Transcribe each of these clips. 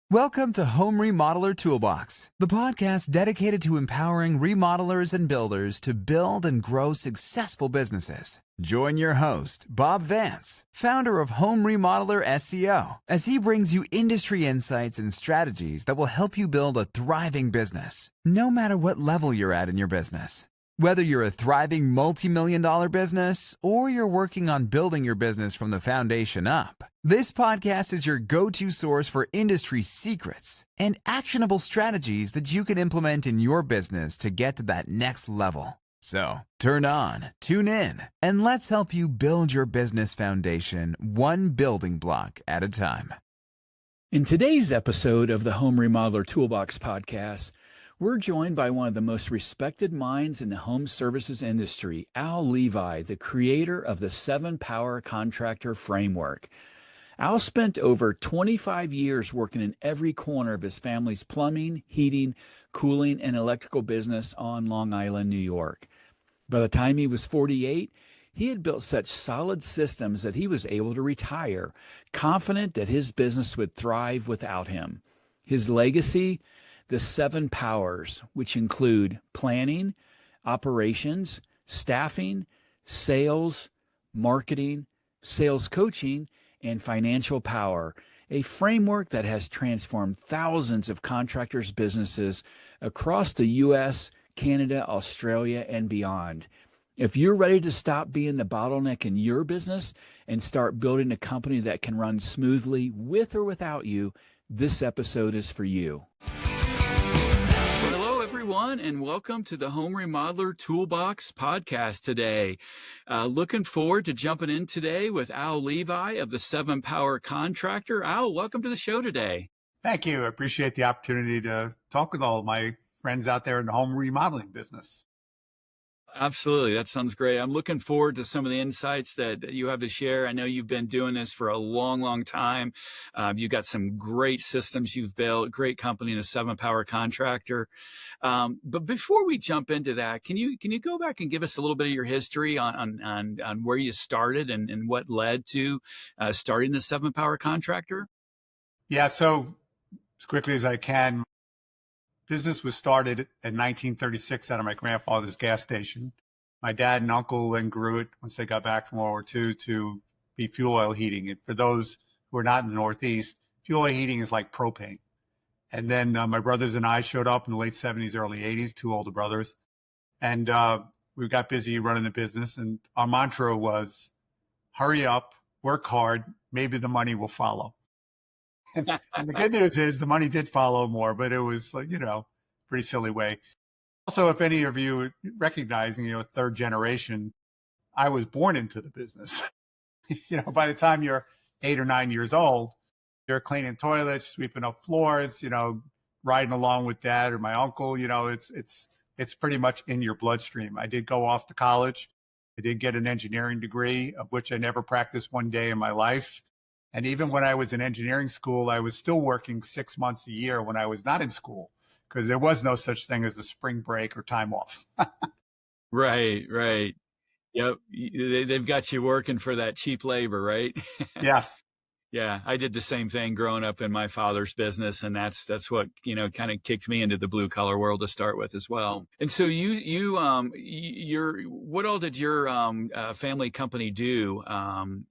Welcome to Home Remodeler Toolbox, the podcast dedicated to empowering remodelers and builders to build and grow successful businesses. Join your host, Bob Vance, founder of Home Remodeler SEO, as he brings you industry insights and strategies that will help you build a thriving business, no matter what level you're at in your business. Whether you're a thriving multi-million-dollar business or you're working on building your business from the foundation up, this podcast is your go-to source for industry secrets and actionable strategies that you can implement in your business to get to that next level. So, turn on, tune in, and let's help you build your business foundation one building block at a time. In today's episode of the Home Remodeler Toolbox Podcast, we're joined by one of the most respected minds in the home services industry, Al Levi, the creator of the 7 Power Contractor framework. Al spent over 25 years working in every corner of his family's plumbing, heating, cooling, and electrical business on Long Island, New York. By the time he was 48, he had built such solid systems that he was able to retire, confident that his business would thrive without him. His legacy? The 7 powers, which include planning, operations, staffing, sales, marketing, sales coaching, and financial power, a framework that has transformed thousands of contractors' businesses across the U.S., Canada, Australia, and beyond. If you're ready to stop being the bottleneck in your business and start building a company that can run smoothly with or without you, this episode is for you. Everyone, and welcome to the Home Remodeler Toolbox Podcast today. Looking forward to jumping in today with Al Levi of the 7 Power Contractor. Al, welcome to the show today. Thank you. I appreciate the opportunity to talk with all of my friends out there in the home remodeling business. Absolutely. That sounds great. I'm looking forward to some of the insights that you have to share. I know you've been doing this for a long, long time. You've got some great systems you've built, great company, the 7 Power Contractor. But before we jump into that, can you go back and give us a little bit of your history on where you started and what led to starting the 7 Power Contractor? Yeah. So as quickly as I can, business was started in 1936 out of my grandfather's gas station. My dad and uncle then grew it once they got back from World War II to be fuel oil heating. And for those who are not in the Northeast, fuel oil heating is like propane. And then my brothers and I showed up in the late 70s, early 80s, 2 older brothers. And we got busy running the business. And our mantra was, hurry up, work hard, maybe the money will follow. And the good news is the money did follow more, but it was like, pretty silly way. Also, if any of you recognizing, third generation, I was born into the business. By the time you're 8 or 9 years old, you're cleaning toilets, sweeping up floors, riding along with dad or my uncle. It's pretty much in your bloodstream. I did go off to college. I did get an engineering degree, of which I never practiced one day in my life. And even when I was in engineering school, I was still working 6 months a year when I was not in school, because there was no such thing as a spring break or time off. Right. Yep. They've got you working for that cheap labor, right? Yes. Yeah, I did the same thing growing up in my father's business, and that's what kind of kicked me into the blue collar world to start with as well. And so what all did your family company do,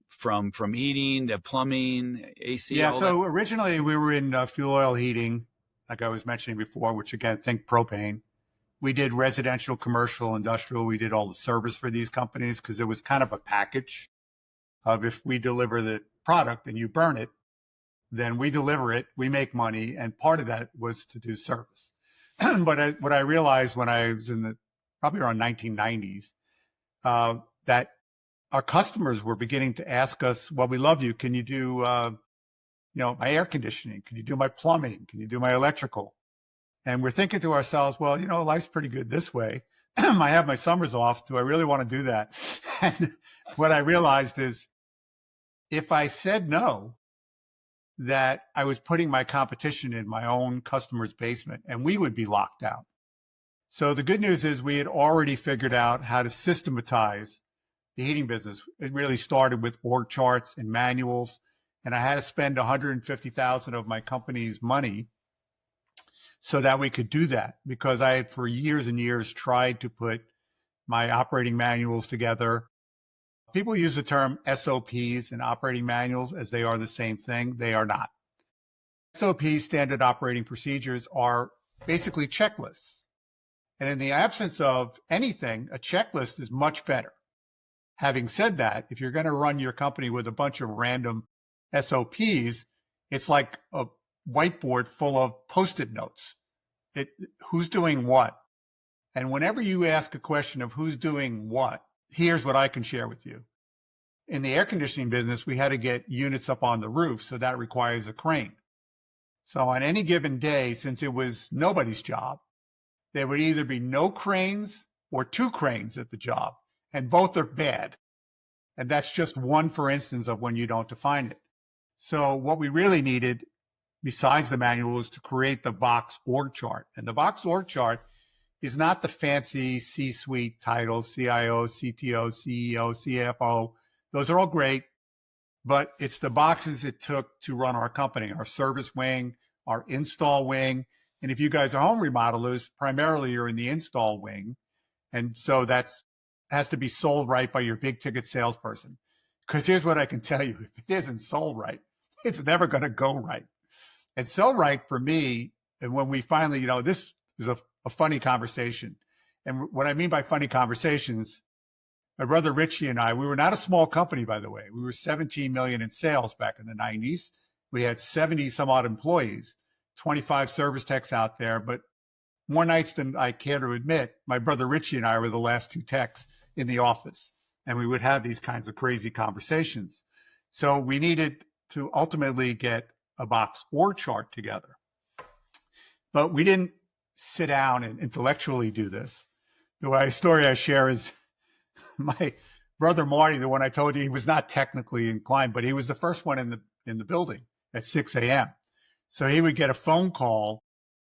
from heating to plumbing, AC? Yeah, so originally we were in fuel oil heating, like I was mentioning before, which again, think propane. We did residential, commercial, industrial. We did all the service for these companies because it was kind of a package of, if we deliver the product and you burn it, then we deliver it, we make money, and part of that was to do service. But what I realized when I was in probably around 1990s, that our customers were beginning to ask us, well, we love you. Can you do, my air conditioning? Can you do my plumbing? Can you do my electrical? And we're thinking to ourselves, well, life's pretty good this way. I have my summers off. Do I really want to do that? And what I realized is, if I said no, that I was putting my competition in my own customer's basement and we would be locked out. So the good news is we had already figured out how to systematize the heating business. It really started with org charts and manuals. And I had to spend $150,000 of my company's money so that we could do that, because I had for years and years tried to put my operating manuals together. People use the term SOPs and operating manuals as they are the same thing. They are not. SOPs, standard operating procedures, are basically checklists. And in the absence of anything, a checklist is much better. Having said that, if you're going to run your company with a bunch of random SOPs, it's like a whiteboard full of Post-it notes. Who's doing what? And whenever you ask a question of who's doing what, here's what I can share with you. In the air conditioning business, we had to get units up on the roof, so that requires a crane. So on any given day, since it was nobody's job, there would either be no cranes or 2 cranes at the job, and both are bad. And that's just one, for instance, of when you don't define it. So what we really needed, besides the manual, is to create the box org chart. And the box org chart is not the fancy C-suite titles, CIO, CTO, CEO, CFO. Those are all great, but it's the boxes it took to run our company, our service wing, our install wing. And if you guys are home remodelers, primarily you're in the install wing. And so that's has to be sold right by your big ticket salesperson. Because here's what I can tell you, if it isn't sold right, it's never going to go right. And sell right for me, and when we finally, this is a funny conversation. And what I mean by funny conversations, my brother Richie and I, we were not a small company, by the way. We were 17 million in sales back in the 90s. We had 70 some odd employees, 25 service techs out there. But more nights than I care to admit, my brother Richie and I were the last 2 techs in the office. And we would have these kinds of crazy conversations. So we needed to ultimately get a box org chart together. But we didn't sit down and intellectually do this. The story I share is my brother Marty, the one I told you, he was not technically inclined, but he was the first one in the building at 6 a.m. So he would get a phone call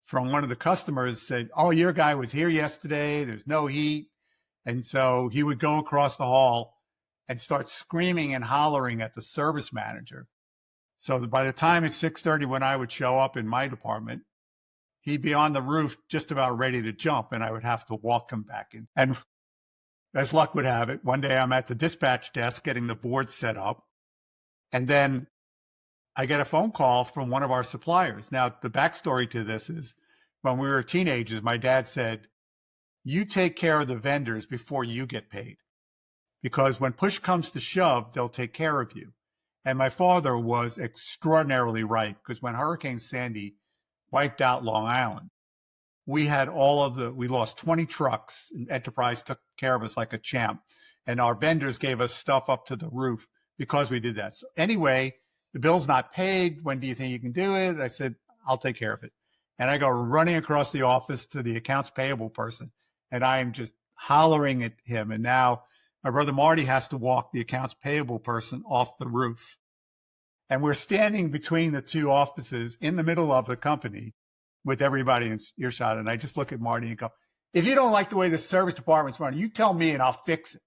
from one of the customers, said, "Oh, your guy was here yesterday. There's no heat." And so he would go across the hall and start screaming and hollering at the service manager. So by the time it's 6:30, when I would show up in my department, he'd be on the roof just about ready to jump, and I would have to walk him back in. And as luck would have it, one day I'm at the dispatch desk getting the board set up, and then I get a phone call from one of our suppliers. Now, the backstory to this is when we were teenagers, my dad said, "You take care of the vendors before you get paid, because when push comes to shove, they'll take care of you." And my father was extraordinarily right, because when Hurricane Sandy wiped out Long Island, we lost 20 trucks, and Enterprise took care of us like a champ. And our vendors gave us stuff up to the roof because we did that. So anyway, the bill's not paid. When do you think you can do it? I said, "I'll take care of it." And I go running across the office to the accounts payable person, and I am just hollering at him. And now my brother Marty has to walk the accounts payable person off the roof. And we're standing between the 2 offices in the middle of the company with everybody in earshot. And I just look at Marty and go, "If you don't like the way the service department's running, you tell me and I'll fix it."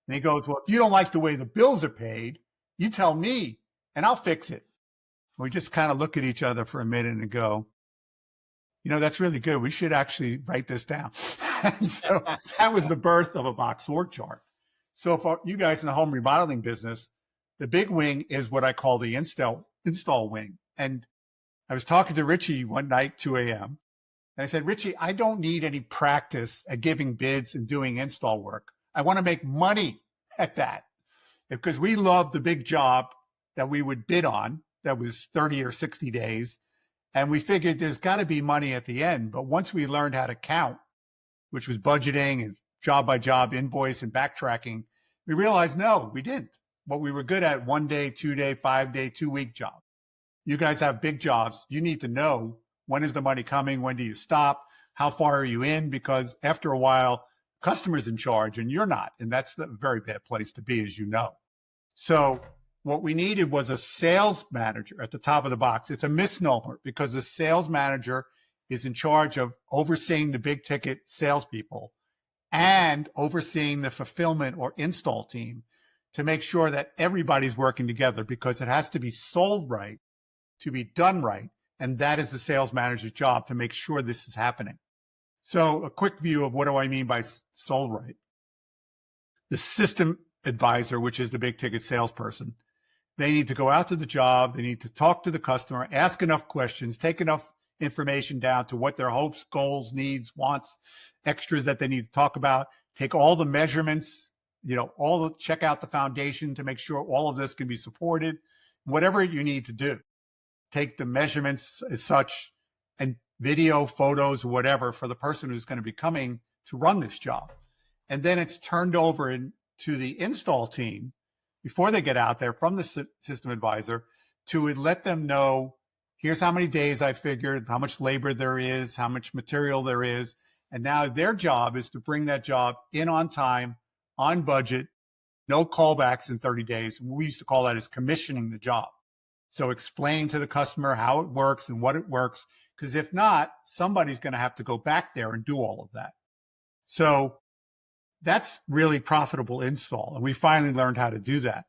And he goes, "Well, if you don't like the way the bills are paid, you tell me and I'll fix it." We just kind of look at each other for a minute and go, "That's really good. We should actually write this down." And so that was the birth of a box org chart. So for you guys in the home remodeling business, the big wing is what I call the install wing. And I was talking to Richie one night, 2 a.m. And I said, "Richie, I don't need any practice at giving bids and doing install work. I want to make money at that." Because we loved the big job that we would bid on that was 30 or 60 days. And we figured there's got to be money at the end. But once we learned how to count, which was budgeting and job by job invoice and backtracking, we realized, no, we didn't. What we were good at, 1 day, 2 day, 5 day, 2-week job. You guys have big jobs. You need to know, when is the money coming? When do you stop? How far are you in? Because after a while, customer's in charge and you're not. And that's the very bad place to be, as you know. So what we needed was a sales manager at the top of the box. It's a misnomer, because the sales manager is in charge of overseeing the big ticket salespeople and overseeing the fulfillment or install team to make sure that everybody's working together, because it has to be sold right to be done right. And that is the sales manager's job, to make sure this is happening. So a quick view of what do I mean by sold right. The system advisor, which is the big ticket salesperson, they need to go out to the job. They need to talk to the customer, ask enough questions, take enough information down to what their hopes, goals, needs, wants, extras that they need to talk about, take all the measurements, check out the foundation to make sure all of this can be supported, whatever you need to do. Take the measurements as such, and video, photos, whatever, for the person who's going to be coming to run this job. And then it's turned over to the install team before they get out there from the system advisor to let them know, here's how many days I figured, how much labor there is, how much material there is. And now their job is to bring that job in on time, on budget, no callbacks in 30 days. We used to call that as commissioning the job. So explaining to the customer how it works and what it works, because if not, somebody's going to have to go back there and do all of that. So that's really profitable install. And we finally learned how to do that.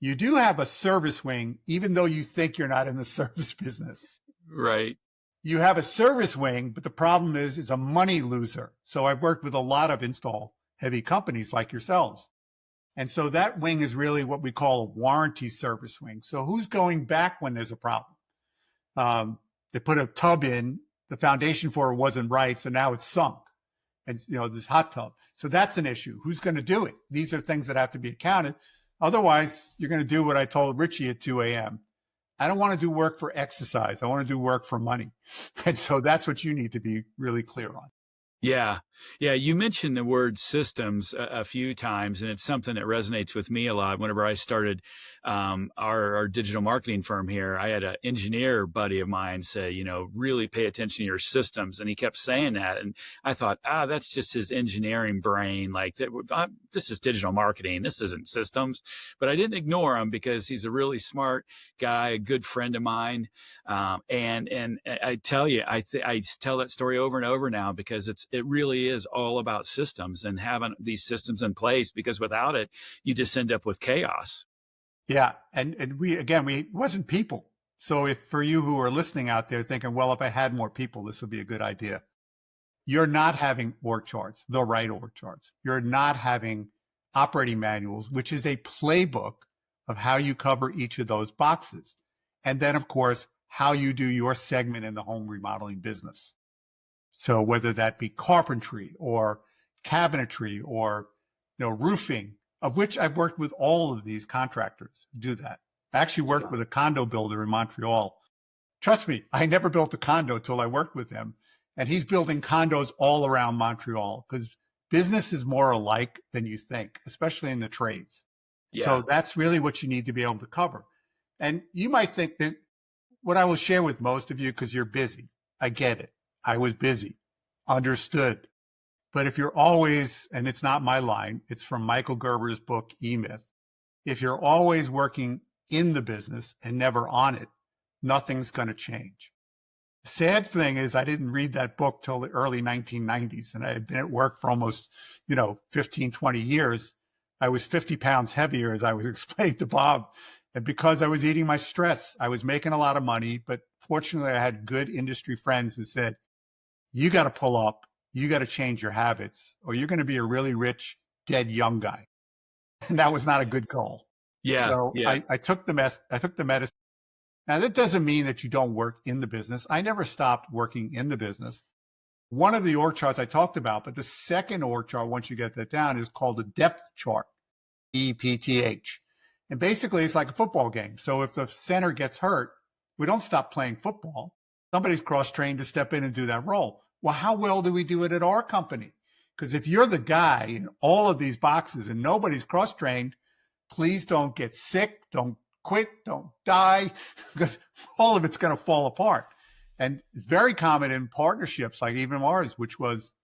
You do have a service wing, even though you think you're not in the service business. Right. You have a service wing, but the problem is it's a money loser. So I've worked with a lot of install heavy companies like yourselves. And so that wing is really what we call a warranty service wing. So who's going back when there's a problem? They put a tub in, the foundation for it wasn't right, so now it's sunk. And this hot tub. So that's an issue. Who's going to do it? These are things that have to be accounted. Otherwise, you're going to do what I told Richie at 2 a.m. I don't want to do work for exercise. I want to do work for money. And so that's what you need to be really clear on. Yeah. Yeah. You mentioned the word systems a few times, and it's something that resonates with me a lot. Whenever I started our digital marketing firm here, I had an engineer buddy of mine say, really pay attention to your systems. And he kept saying that. And I thought, that's just his engineering brain. Like, this is digital marketing. This isn't systems. But I didn't ignore him, because he's a really smart guy, a good friend of mine. And I tell you, I tell that story over and over now, because it really is all about systems and having these systems in place, because without it, you just end up with chaos. Yeah. And we wasn't people. So if for you who are listening out there thinking, well, if I had more people, this would be a good idea. You're not having org charts, the right org charts. You're not having operating manuals, which is a playbook of how you cover each of those boxes. And then, of course, how you do your segment in the home remodeling business. So whether that be carpentry or cabinetry or roofing, of which I've worked with all of these contractors who do that. I actually worked with a condo builder in Montreal. Trust me, I never built a condo until I worked with him. And he's building condos all around Montreal, because business is more alike than you think, especially in the trades. Yeah. So that's really what you need to be able to cover. And you might think that what I will share with most of you, because you're busy. I get it. I was busy. Understood. But if you're always, and it's not my line, it's from Michael Gerber's book, E-Myth. If you're always working in the business and never on it, nothing's going to change. The sad thing is I didn't read that book till the early 1990s, and I had been at work for almost, 15, 20 years. I was 50 pounds heavier, as I was explaining to Bob. And because I was eating my stress, I was making a lot of money. But fortunately, I had good industry friends who said, you got to pull up, you got to change your habits, or you're going to be a really rich, dead young guy. And that was not a good goal. Yeah. So yeah. I took the medicine. Now, that doesn't mean that you don't work in the business. I never stopped working in the business. One of the org charts I talked about, but the second org chart, once you get that down, is called a depth chart, EPTH. And basically, it's like a football game. So if the center gets hurt, we don't stop playing football. Somebody's cross-trained to step in and do that role. Well, how well do we do it at our company? Because if you're the guy in all of these boxes and nobody's cross-trained, please don't get sick, don't quit, don't die, because all of it's going to fall apart. And very common in partnerships like even ours, which was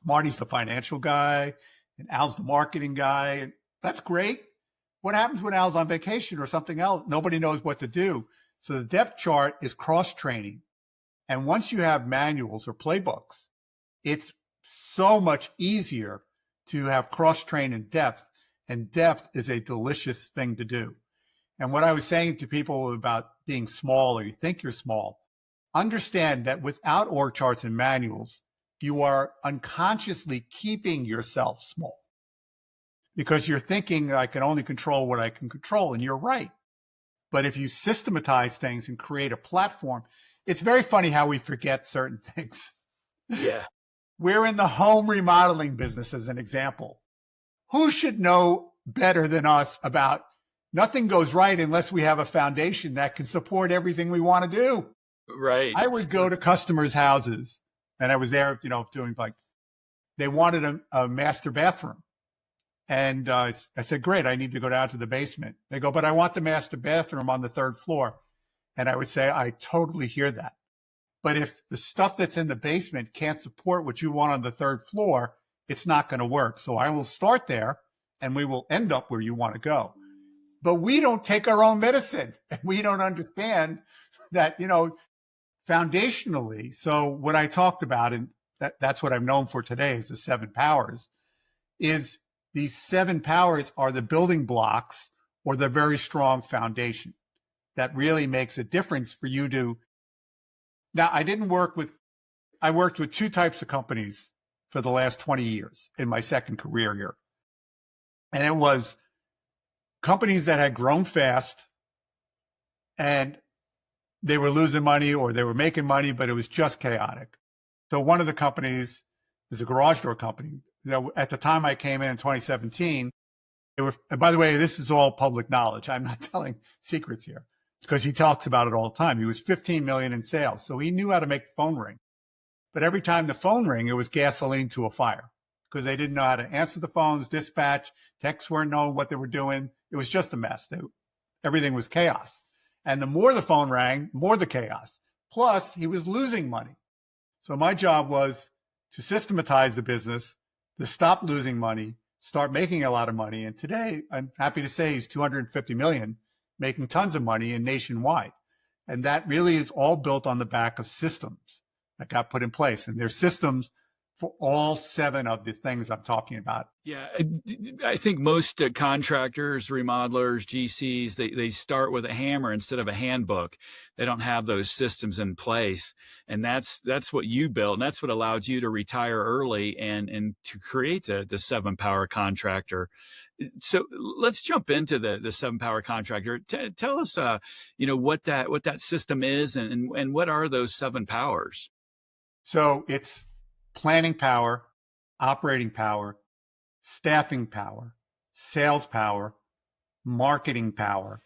Marty's the financial guy and Al's the marketing guy. And that's great. What happens when Al's on vacation or something else? Nobody knows what to do. So the depth chart is cross-training. And once you have manuals or playbooks, it's so much easier to have cross-train in depth. and depth is a delicious thing to do. And what I was saying to people about being small, or you think you're small, understand that without org charts and manuals, you are unconsciously keeping yourself small because you're thinking, I can only control what I can control. And you're right. But if you systematize things and create a platform, it's very funny how we forget certain things. Yeah. We're in the home remodeling business as an example. Who should know better than us about nothing goes right unless we have a foundation that can support everything we want to do? Right. I would go to customers' houses, and I was there, doing they wanted a master bathroom. And I said, great, I need to go down to the basement. They go, but I want the master bathroom on the third floor. And I would say, I totally hear that. But if the stuff that's in the basement can't support what you want on the third floor, it's not going to work. So I will start there and we will end up where you want to go. But we don't take our own medicine, and we don't understand that, foundationally. So what I talked about, and that's what I'm known for today, is the 7 powers, is these 7 powers are the building blocks or the very strong foundation that really makes a difference for you to. Now, I worked with 2 types of companies for the last 20 years in my second career here. And it was companies that had grown fast and they were losing money or they were making money, but it was just chaotic. So one of the companies is a garage door company. At the time I came in 2017, and by the way, this is all public knowledge. I'm not telling secrets here because he talks about it all the time. He was 15 million in sales. So he knew how to make the phone ring. But every time the phone rang, it was gasoline to a fire because they didn't know how to answer the phones, dispatch, techs weren't knowing what they were doing. It was just a mess. Everything was chaos. And the more the phone rang, more the chaos. Plus, he was losing money. So my job was to systematize the business, to stop losing money, start making a lot of money. And today, I'm happy to say he's 250 million, making tons of money and nationwide. And that really is all built on the back of systems that got put in place. And there's systems for all 7 of the things I'm talking about. Yeah, I think most contractors, remodelers, GCs, they start with a hammer instead of a handbook. They don't have those systems in place. And that's what you built. And that's what allowed you to retire early and to create the 7 Power Contractor. So let's jump into the 7 Power Contractor. Tell us, what that system is and what are those 7 powers? So it's planning power, operating power, staffing power, sales power, marketing power,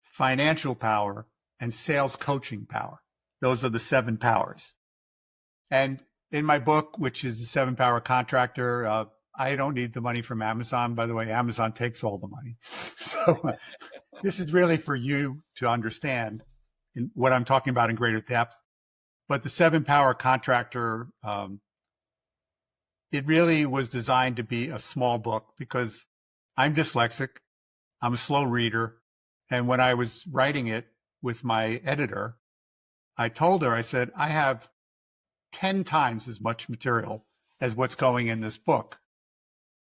financial power, and sales coaching power. Those are the 7 powers. And in my book, which is the 7 Power Contractor, I don't need the money from Amazon. By the way, Amazon takes all the money. So this is really for you to understand what I'm talking about in greater depth. But the 7 Power Contractor, it really was designed to be a small book because I'm dyslexic. I'm a slow reader. And when I was writing it with my editor, I told her, I said, I have 10 times as much material as what's going in this book.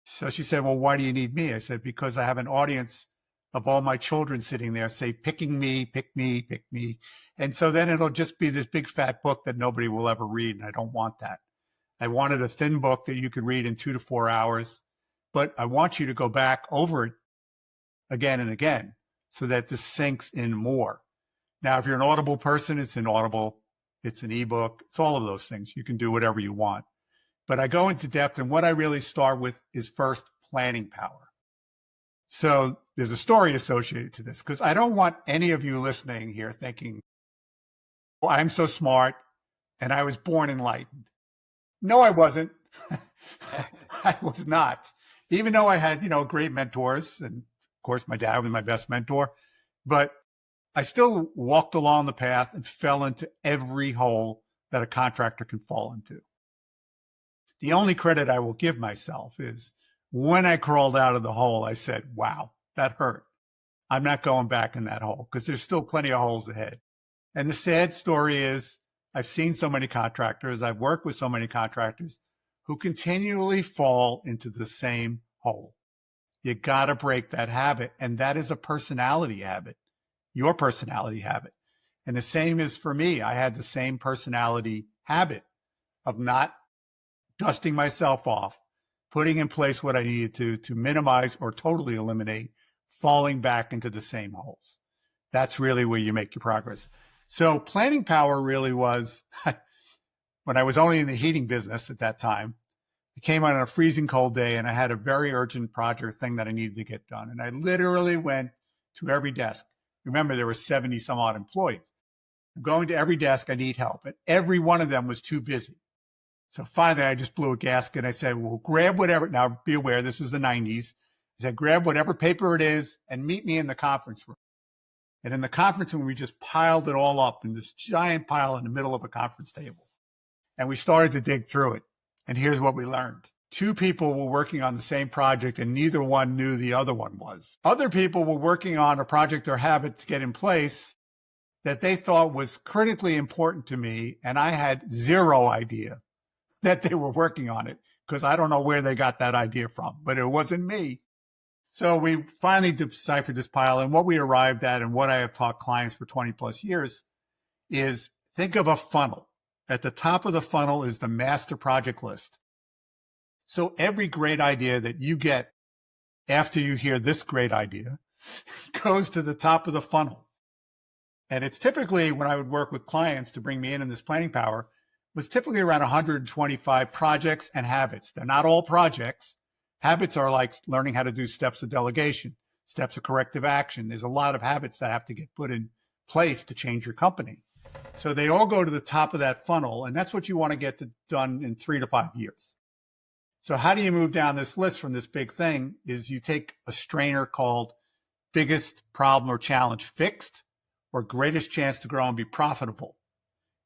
So she said, well, why do you need me? I said, because I have an audience of all my children sitting there say, picking me, pick me, pick me. And so then it'll just be this big fat book that nobody will ever read. And I don't want that. I wanted a thin book that you could read in 2 to 4 hours, but I want you to go back over it again and again so that this sinks in more. Now, if you're an Audible person, it's an Audible, it's an ebook, it's all of those things. You can do whatever you want. But I go into depth, and what I really start with is first planning power. So there's a story associated to this because I don't want any of you listening here thinking, well, I'm so smart and I was born enlightened. No, I wasn't. I was not. Even though I had, great mentors, and of course my dad was my best mentor, but I still walked along the path and fell into every hole that a contractor can fall into. The only credit I will give myself is when I crawled out of the hole, I said, wow, that hurt. I'm not going back in that hole because there's still plenty of holes ahead. And the sad story is I've seen so many contractors, I've worked with so many contractors who continually fall into the same hole. You got to break that habit. And that is a personality habit, your personality habit. And the same is for me. I had the same personality habit of not dusting myself off, putting in place what I needed to minimize or totally eliminate falling back into the same holes. That's really where you make your progress. So planning power really was, when I was only in the heating business at that time, it came on a freezing cold day and I had a very urgent project thing that I needed to get done. And I literally went to every desk. Remember, there were 70 some odd employees. I'm going to every desk, I need help. And every one of them was too busy. So finally, I just blew a gasket. I said, well, grab whatever. Now, be aware, this was the 90s. I said, grab whatever paper it is and meet me in the conference room. And in the conference room, we just piled it all up in this giant pile in the middle of a conference table. And we started to dig through it. And here's what we learned. Two people were working on the same project and neither one knew the other one was. Other people were working on a project or habit to get in place that they thought was critically important to me. And I had zero idea that they were working on it because I don't know where they got that idea from, but it wasn't me. So we finally deciphered this pile. And what we arrived at and what I have taught clients for 20 plus years is think of a funnel. At the top of the funnel is the master project list. So every great idea that you get after you hear this great idea goes to the top of the funnel. And it's typically, when I would work with clients to bring me in this planning power, was typically around 125 projects and habits. They're not all projects. Habits are like learning how to do steps of delegation, steps of corrective action. There's a lot of habits that have to get put in place to change your company. So they all go to the top of that funnel, and that's what you want to get done in 3 to 5 years. So how do you move down this list from this big thing is you take a strainer called biggest problem or challenge fixed or greatest chance to grow and be profitable.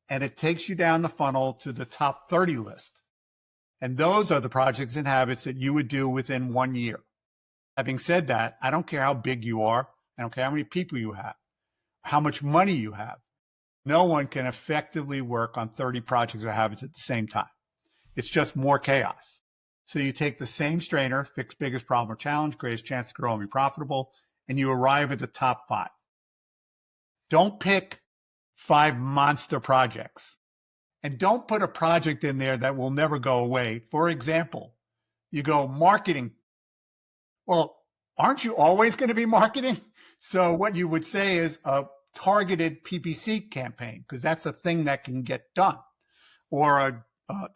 And it takes you down the funnel to the top 30 list. And those are the projects and habits that you would do within 1 year. Having said that, I don't care how big you are. I don't care how many people you have, how much money you have. No one can effectively work on 30 projects or habits at the same time. It's just more chaos. So you take the same strainer, fix biggest problem or challenge, greatest chance to grow and be profitable, and you arrive at the top 5. Don't pick 5 monster projects. And don't put a project in there that will never go away. For example, you go marketing. Well, aren't you always going to be marketing? So what you would say is a targeted PPC campaign, because that's a thing that can get done, or a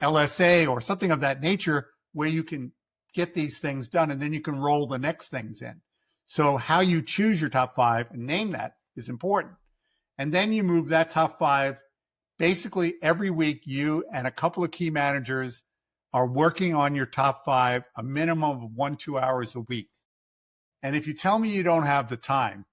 LSA or something of that nature where you can get these things done and then you can roll the next things in. So how you choose your top 5 and name that is important. And then you move that top 5. Basically, every week, you and a couple of key managers are working on your top 5, a minimum of 1-2 hours a week. And if you tell me you don't have the time,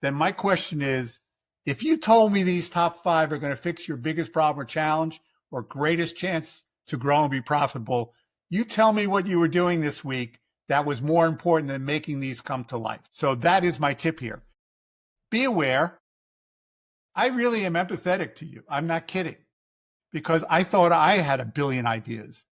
then my question is, if you told me these top 5 are going to fix your biggest problem or challenge or greatest chance to grow and be profitable, you tell me what you were doing this week that was more important than making these come to life. So that is my tip here. Be aware. I really am empathetic to you. I'm not kidding, because I thought I had a billion ideas.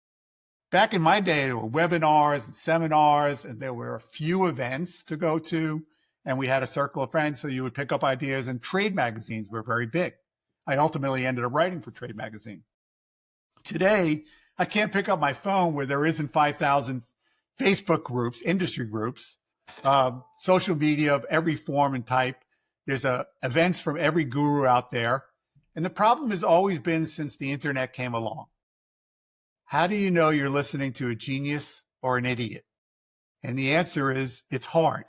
Back in my day, there were webinars and seminars, and there were a few events to go to, and we had a circle of friends, so you would pick up ideas, and trade magazines were very big. I ultimately ended up writing for Trade Magazine. Today, I can't pick up my phone where there isn't 5,000 Facebook groups, industry groups, social media of every form and type. There's events from every guru out there. And the problem has always been since the internet came along. How do you know you're listening to a genius or an idiot? And the answer is it's hard.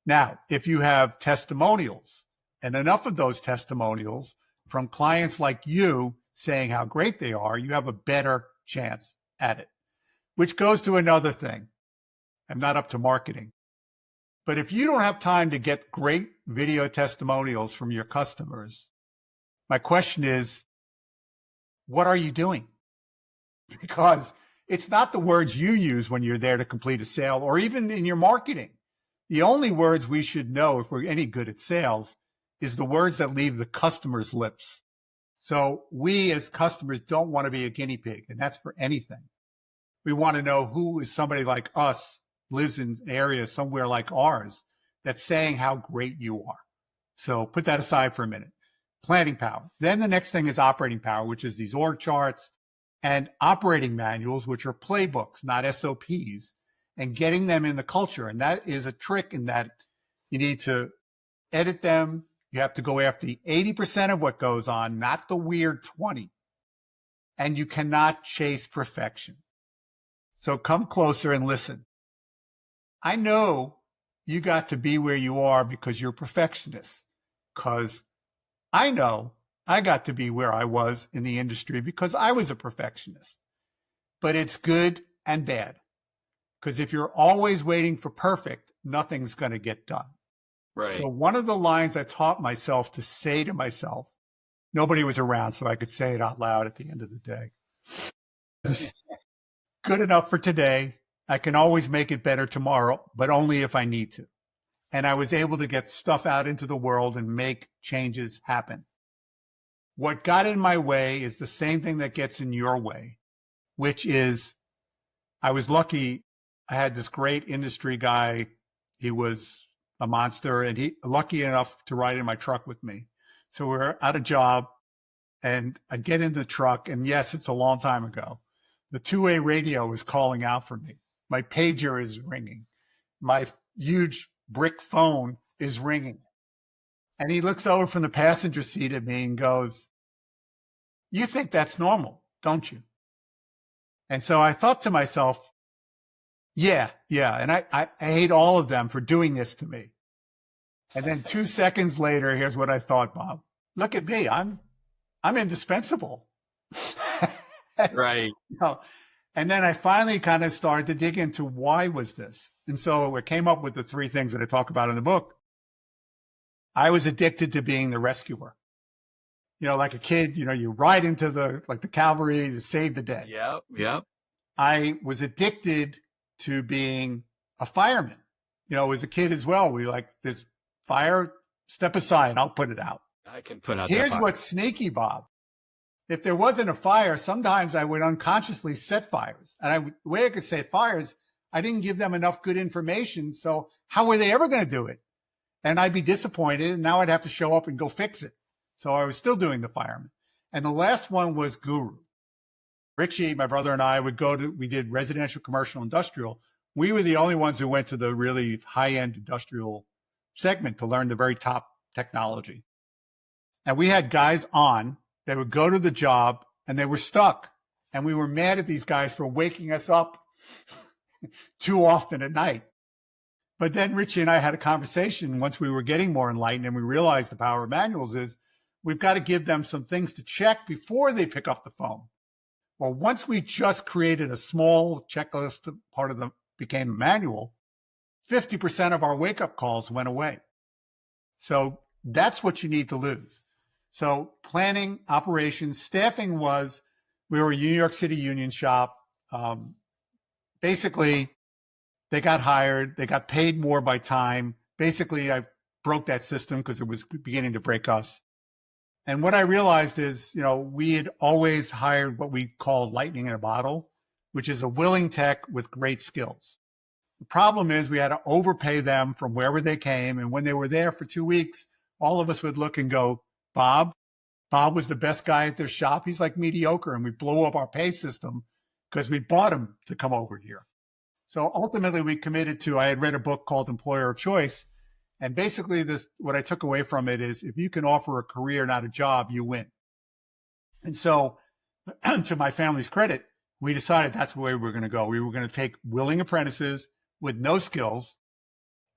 Now, if you have testimonials and enough of those testimonials from clients like you saying how great they are, you have a better chance at it, which goes to another thing. I'm not up to marketing. But if you don't have time to get great video testimonials from your customers, my question is, what are you doing? Because it's not the words you use when you're there to complete a sale or even in your marketing. The only words we should know if we're any good at sales is the words that leave the customer's lips. So we as customers don't want to be a guinea pig, and that's for anything. We want to know who is somebody like us lives in an area somewhere like ours that's saying how great you are. So put that aside for a minute. Planning power. Then the next thing is operating power, which is these org charts and operating manuals, which are playbooks, not SOPs, and getting them in the culture. And that is a trick in that you need to edit them. You have to go after the 80% of what goes on, not the weird 20. And you cannot chase perfection. So come closer and listen. I know you got to be where you are because you're a perfectionist, because I know I got to be where I was in the industry because I was a perfectionist. But it's good and bad, because if you're always waiting for perfect, nothing's going to get done. Right. So one of the lines I taught myself to say to myself, nobody was around, so I could say it out loud at the end of the day. Good enough for today. I can always make it better tomorrow, but only if I need to. And I was able to get stuff out into the world and make changes happen. What got in my way is the same thing that gets in your way, which is I was lucky. I had this great industry guy. He was a monster, and he lucky enough to ride in my truck with me. So we're at a job, and I get in the truck, and yes, it's a long time ago. The two-way radio is calling out for me. My pager is ringing. My huge brick phone is ringing. And he looks over from the passenger seat at me and goes, "You think that's normal, don't you?" And so I thought to myself, yeah. And I hate all of them for doing this to me. And then 2 seconds later, here's what I thought, Bob. Look at me. I'm indispensable. Right. You know, and then I finally kind of started to dig into why was this? And so I came up with the three things that I talk about in the book. I was addicted to being the rescuer. You know, like a kid, you know, you ride into the cavalry to save the day. Yep. I was addicted to being a fireman. You know, as a kid as well, we like this fire, step aside, I'll put it out. I can put out Here's that fire. what's sneaky, Bob. If there wasn't a fire, sometimes I would unconsciously set fires. And the way I could set fires, I didn't give them enough good information. So how were they ever going to do it? And I'd be disappointed. And now I'd have to show up and go fix it. So I was still doing the fireman. And the last one was guru. Richie, my brother, and I we did residential, commercial, industrial. We were the only ones who went to the really high-end industrial segment to learn the very top technology. And we had guys on, they would go to the job and they were stuck. And we were mad at these guys for waking us up too often at night. But then Richie and I had a conversation once we were getting more enlightened, and we realized the power of manuals is we've got to give them some things to check before they pick up the phone. Well, once we just created a small checklist, part of them became a manual, 50% of our wake-up calls went away. So that's what you need to lose. So planning, operations, staffing we were a New York City union shop. Basically, they got hired. They got paid more by time. Basically, I broke that system because it was beginning to break us. And what I realized is, you know, we had always hired what we call lightning in a bottle, which is a willing tech with great skills. The problem is we had to overpay them from wherever they came. And when they were there for 2 weeks, all of us would look and go, Bob was the best guy at their shop. He's like mediocre. And we blew up our pay system because we bought him to come over here. So ultimately we committed to, I had read a book called Employer of Choice. And basically what I took away from it is if you can offer a career, not a job, you win. And so to my family's credit, we decided that's the way we were going to go. We were going to take willing apprentices with no skills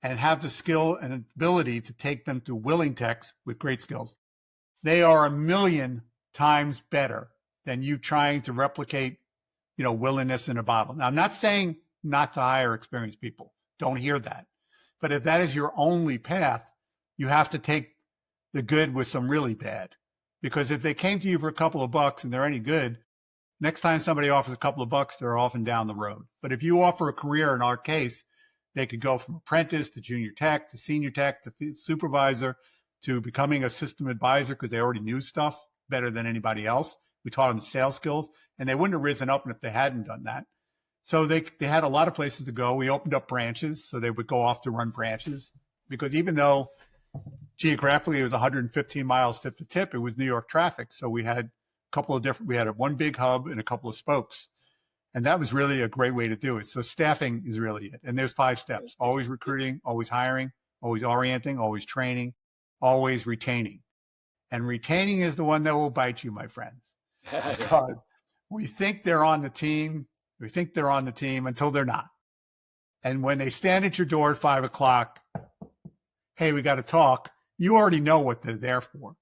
and have the skill and ability to take them to willing techs with great skills. They are 1,000,000 times better than you trying to replicate, you know, willingness in a bottle. Now, I'm not saying not to hire experienced people. Don't hear that. But if that is your only path, you have to take the good with some really bad. Because if they came to you for a couple of bucks and they're any good, next time somebody offers a couple of bucks, they're often down the road. But if you offer a career, in our case, they could go from apprentice to junior tech to senior tech to supervisor to becoming a system advisor because they already knew stuff better than anybody else. We taught them sales skills, and they wouldn't have risen up if they hadn't done that. So they had a lot of places to go. We opened up branches, so they would go off to run branches, because even though geographically it was 115 miles tip to tip, it was New York traffic. So we had we had one big hub and a couple of spokes. And that was really a great way to do it. So staffing is really it. And there's 5 steps: always recruiting, always hiring, always orienting, always training, always retaining. And retaining is the one that will bite you, my friends, because we think they're on the team. We think they're on the team until they're not. And when they stand at your door at 5 o'clock, hey, we got to talk, you already know what they're there for.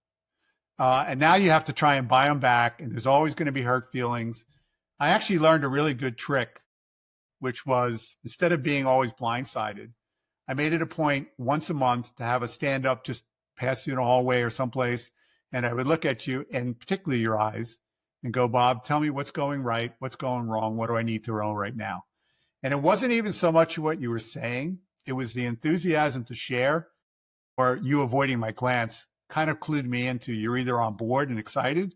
And now you have to try and buy them back. And there's always going to be hurt feelings. I actually learned a really good trick, which was, instead of being always blindsided, I made it a point once a month to have a stand up, just pass you in a hallway or someplace. And I would look at you, and particularly your eyes, and go, Bob, tell me what's going right, what's going wrong, what do I need to know right now? And it wasn't even so much what you were saying. It was the enthusiasm to share, or you avoiding my glance kind of clued me into, you're either on board and excited,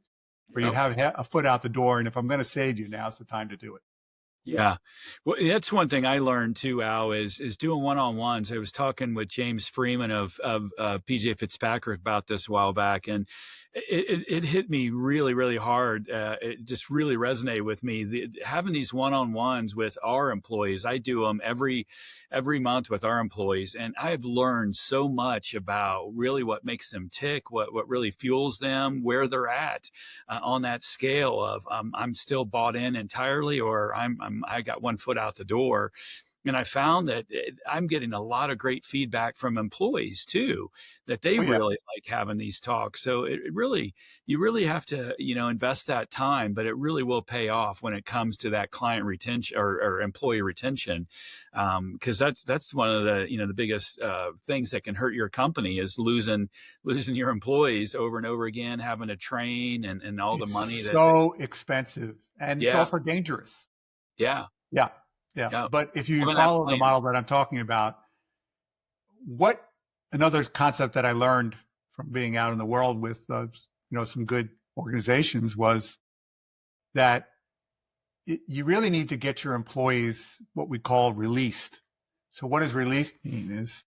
or you have a foot out the door. And if I'm going to save you, now's the time to do it. Yeah. Well, that's one thing I learned too, Al, is doing one-on-ones. I was talking with James Freeman of PJ Fitzpatrick about this a while back, and it hit me really, really hard. It just really resonated with me. Having these one-on-ones with our employees, I do them every month with our employees, and I've learned so much about really what makes them tick, what really fuels them, where they're at on that scale of I'm still bought in entirely, or I got one foot out the door. And I found that I'm getting a lot of great feedback from employees too, that they really like having these talks. So you really have to, invest that time, but it really will pay off when it comes to that client retention or employee retention. Cause that's one of the, the biggest things that can hurt your company is losing your employees over and over again, having to train and all the money. It's so expensive, and it's also dangerous. Yeah. Yeah. Yeah. But if you follow the model that I'm talking about, another concept that I learned from being out in the world with, some good organizations, was that you really need to get your employees what we call released. So what does released mean is,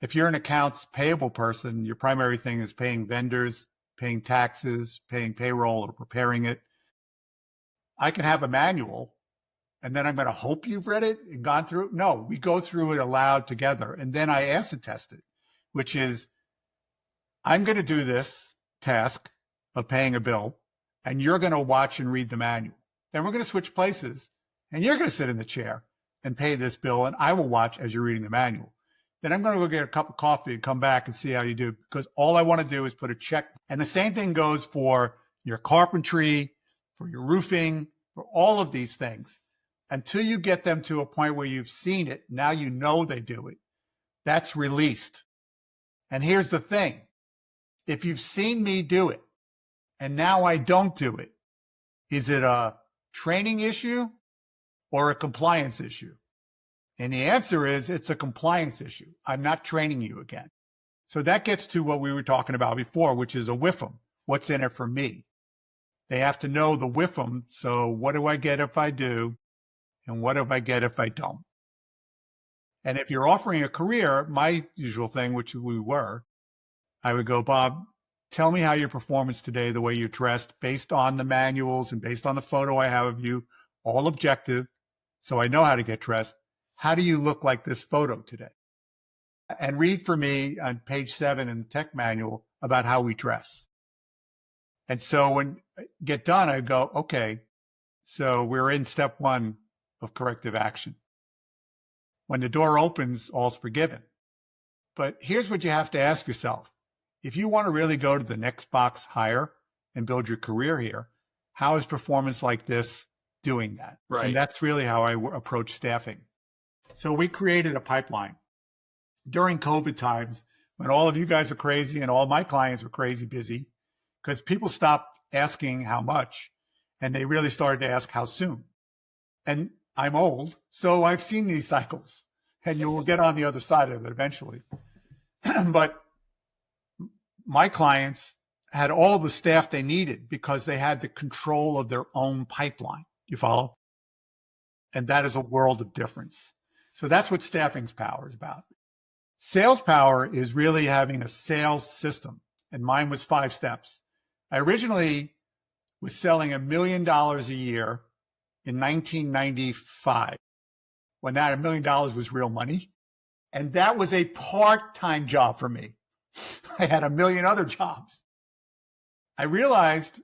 if you're an accounts payable person, your primary thing is paying vendors, paying taxes, paying payroll, or preparing it. I can have a manual, and then I'm going to hope you've read it and gone through it. No, we go through it aloud together. And then I acid test it, which is, I'm going to do this task of paying a bill, and you're going to watch and read the manual. Then we're going to switch places, and you're going to sit in the chair and pay this bill, and I will watch as you're reading the manual. Then I'm going to go get a cup of coffee and come back and see how you do, because all I want to do is put a check. And the same thing goes for your carpentry, for your roofing, for all of these things. Until you get them to a point where you've seen it, now you know they do it. That's released. And here's the thing. If you've seen me do it, and now I don't do it, is it a training issue or a compliance issue? And the answer is, it's a compliance issue. I'm not training you again. So that gets to what we were talking about before, which is a WIFM. What's in it for me? They have to know the WIFM. So what do I get if I do? And what do I get if I don't? And if you're offering a career, my usual thing, which we were, I would go, Bob, tell me how your performance today, the way you're dressed, based on the manuals and based on the photo I have of you, all objective, so I know how to get dressed. How do you look like this photo today? And read for me on page 7 in the tech manual about how we dress. And so when I get done, I go, okay, so we're in step 1 of corrective action. When the door opens, all's forgiven. But here's what you have to ask yourself. If you want to really go to the next box higher and build your career here, how is performance like this doing that? Right. And that's really how I approach staffing. So we created a pipeline. During COVID times, when all of you guys are crazy and all my clients were crazy busy, because people stopped asking how much, and they really started to ask how soon. And I'm old, so I've seen these cycles, and you will get on the other side of it eventually. But my clients had all the staff they needed because they had the control of their own pipeline. You follow? And that is a world of difference. So that's what staffing's power is about. Sales power is really having a sales system. And mine was 5 steps. I originally was selling $1 million a year in 1995, when that $1 million was real money. And that was a part-time job for me. I had a million other jobs. I realized,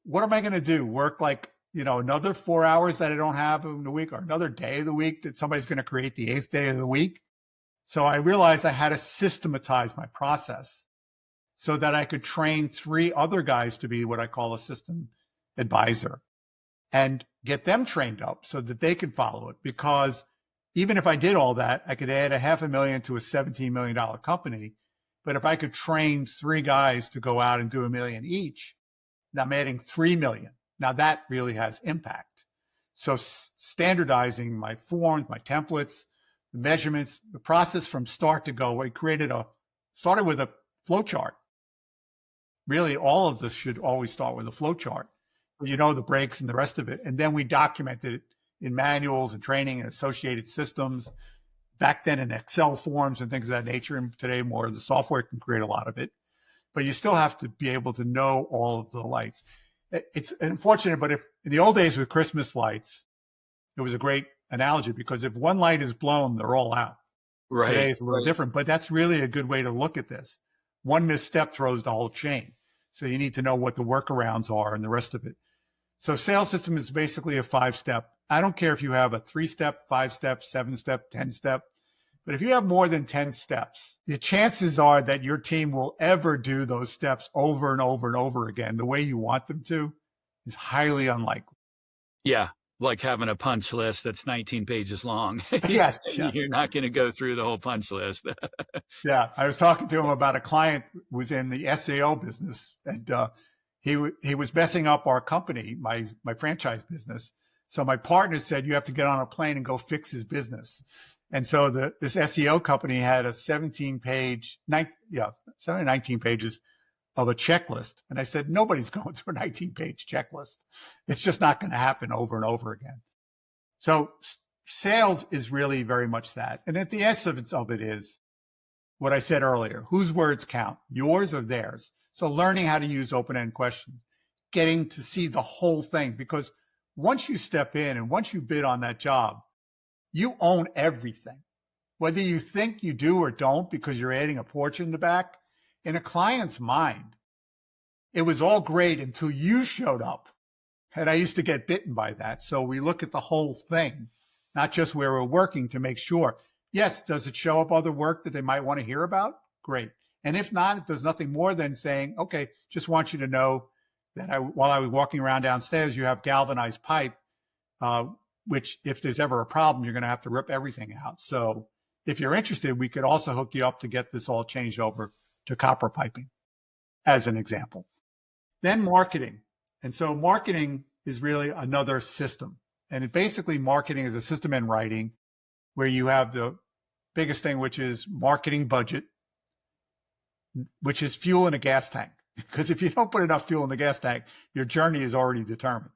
what am I going to do? Work like, another 4 hours that I don't have in the week, or another day of the week that somebody's going to create the 8th day of the week? So I realized I had to systematize my process so that I could train 3 other guys to be what I call a system advisor and get them trained up so that they could follow it. Because even if I did all that, I could add $500,000 to a $17 million company. But if I could train 3 guys to go out and do $1 million each, I'm adding $3 million. Now that really has impact. So standardizing my forms, my templates, the measurements, the process from start to go, we started with a flow chart. Really, all of this should always start with a flow chart. The breaks and the rest of it. And then we documented it in manuals and training and associated systems. Back then in Excel forms and things of that nature. And today more of the software can create a lot of it. But you still have to be able to know all of the lights. It's unfortunate, but if in the old days with Christmas lights, it was a great analogy, because if one light is blown, they're all out. Right. Today it's a little different, but that's really a good way to look at this. One misstep throws the whole chain. So you need to know what the workarounds are and the rest of it. So sales system is basically a 5-step. I don't care if you have a 3-step, 5-step, 7-step, 10-step, but if you have more than 10 steps, the chances are that your team will ever do those steps over and over and over again the way you want them to is highly unlikely. Yeah. Like having a punch list that's 19 pages long. Yes. You're not going to go through the whole punch list. Yeah. I was talking to him about a client who was in the SAO business, and he was messing up our company, my franchise business. So my partner said, you have to get on a plane and go fix his business. And so this SEO company had a 19 pages of a checklist. And I said, nobody's going through a 19-page checklist. It's just not going to happen over and over again. So sales is really very much that. And at the essence of it is what I said earlier, whose words count, yours or theirs? So learning how to use open-ended questions, getting to see the whole thing, because once you step in and once you bid on that job, you own everything, whether you think you do or don't, because you're adding a porch in the back. In a client's mind, it was all great until you showed up. And I used to get bitten by that. So we look at the whole thing, not just where we're working, to make sure, yes, does it show up other work that they might want to hear about? Great. And if not, it does nothing more than saying, okay, just want you to know that while I was walking around downstairs, you have galvanized pipe, which if there's ever a problem, you're going to have to rip everything out. So if you're interested, we could also hook you up to get this all changed over to copper piping, as an example. Then marketing. And so marketing is really another system. And basically marketing is a system in writing where you have the biggest thing, which is marketing budget, which is fuel in a gas tank. Because if you don't put enough fuel in the gas tank, your journey is already determined.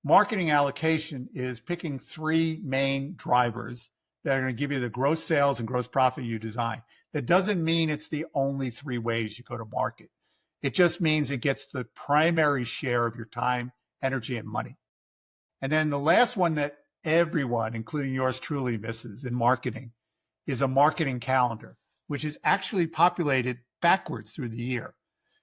Marketing allocation is picking 3 main drivers that are going to give you the gross sales and gross profit you design. That doesn't mean it's the only 3 ways you go to market. It just means it gets the primary share of your time, energy, and money. And then the last one that everyone, including yours truly, misses in marketing is a marketing calendar, which is actually populated backwards through the year,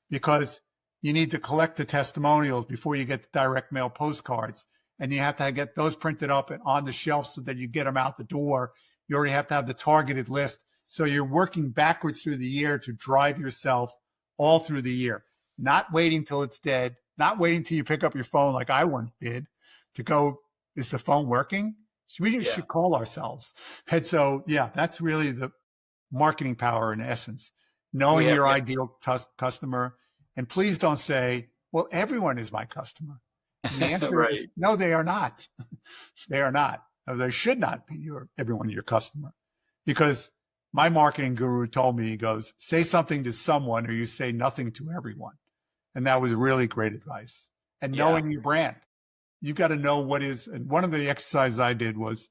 because you need to collect the testimonials before you get the direct mail postcards. And you have to get those printed up and on the shelf so that you get them out the door. You already have to have the targeted list. So you're working backwards through the year to drive yourself all through the year, not waiting till it's dead, not waiting till you pick up your phone like I once did to go, is the phone working? We should call ourselves. And so, that's really the marketing power in essence, knowing your ideal customer. And please don't say, well, everyone is my customer. And the answer right. is no, they are not. They are not. Or they should not be everyone your customer. Because my marketing guru told me, he goes, say something to someone or you say nothing to everyone. And that was really great advice. And knowing your brand. You got to know what is, and one of the exercises I did was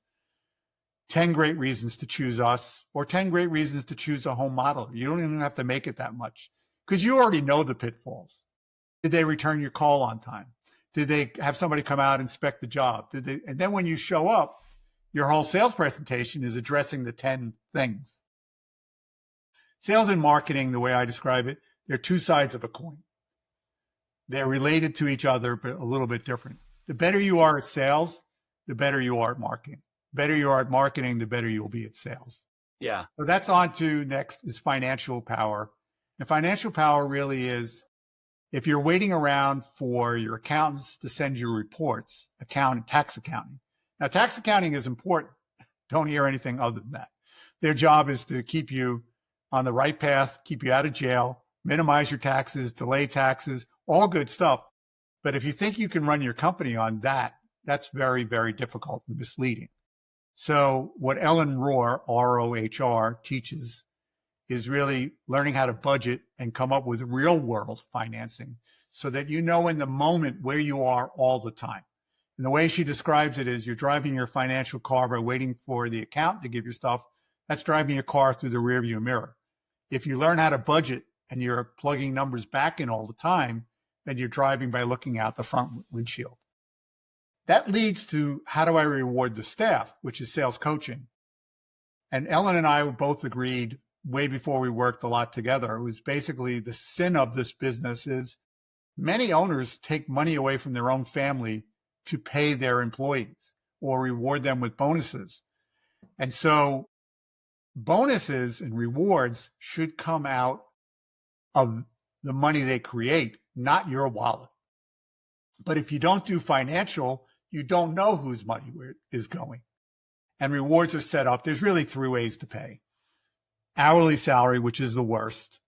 10 great reasons to choose us, or 10 great reasons to choose a home modeler. You don't even have to make it that much because you already know the pitfalls. Did they return your call on time? Did they have somebody come out and inspect the job? And then when you show up, your whole sales presentation is addressing the 10 things. Sales and marketing, the way I describe it, they're two sides of a coin. They're related to each other, but a little bit different. The better you are at sales, the better you are at marketing. The better you are at marketing, the better you'll be at sales. Yeah. So that's on to next is financial power. And financial power really is if you're waiting around for your accountants to send you reports, tax accounting. Now, tax accounting is important. Don't hear anything other than that. Their job is to keep you on the right path, keep you out of jail, minimize your taxes, delay taxes, all good stuff. But if you think you can run your company on that, that's very, very difficult and misleading. So what Ellen Rohr, R-O-H-R, teaches is really learning how to budget and come up with real world financing so that you know in the moment where you are all the time. And the way she describes it is you're driving your financial car by waiting for the accountant to give you stuff. That's driving your car through the rearview mirror. If you learn how to budget and you're plugging numbers back in all the time, then you're driving by looking out the front windshield. That leads to how do I reward the staff, which is sales coaching. And Ellen and I both agreed way before we worked a lot together. It was basically the sin of this business is many owners take money away from their own family to pay their employees or reward them with bonuses. And so bonuses and rewards should come out of the money they create, not your wallet. But if you don't do financial, you don't know whose money is going. And rewards are set up. There's really three ways to pay. Hourly salary, which is the worst.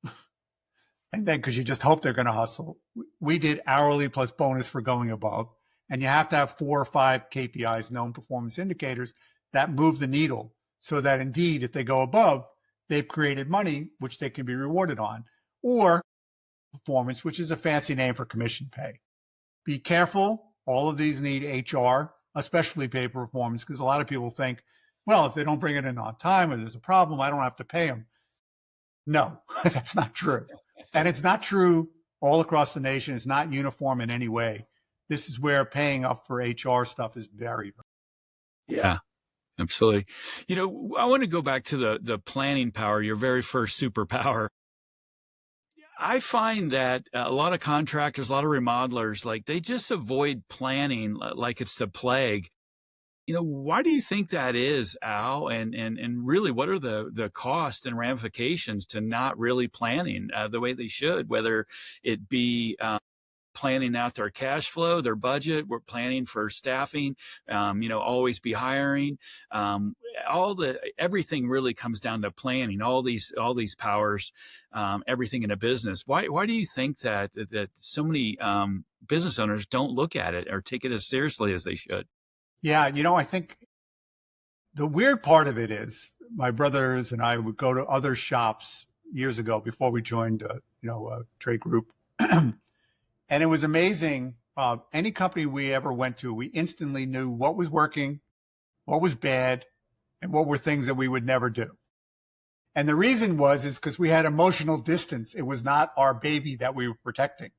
And then because you just hope they're going to hustle. We did hourly plus bonus for going above. And you have to have 4 or 5 KPIs, known performance indicators, that move the needle so that indeed, if they go above, they've created money, which they can be rewarded on, or performance, which is a fancy name for commission pay. Be careful. All of these need HR, especially pay performance, because a lot of people think, well, if they don't bring it in on time or there's a problem, I don't have to pay them. No, that's not true. And it's not true all across the nation. It's not uniform in any way. This is where paying up for HR stuff is very, Yeah, absolutely. You know, I want to go back to the planning power, your very first superpower. I find that a lot of contractors, a lot of remodelers, like they just avoid planning like it's the plague. You know, why do you think that is, Al? And really, what are the costs and ramifications to not really planning the way they should, whether it be planning out their cash flow, their budget, we're planning for staffing, always be hiring. Everything really comes down to planning, all these powers, everything in a business. Why do you think that so many business owners don't look at it or take it as seriously as they should? Yeah, I think the weird part of it is my brothers and I would go to other shops years ago before we joined, a trade group. And it was amazing. Any company we ever went to, we instantly knew what was working, what was bad, and what were things that we would never do. And the reason is because we had emotional distance. It was not our baby that we were protecting.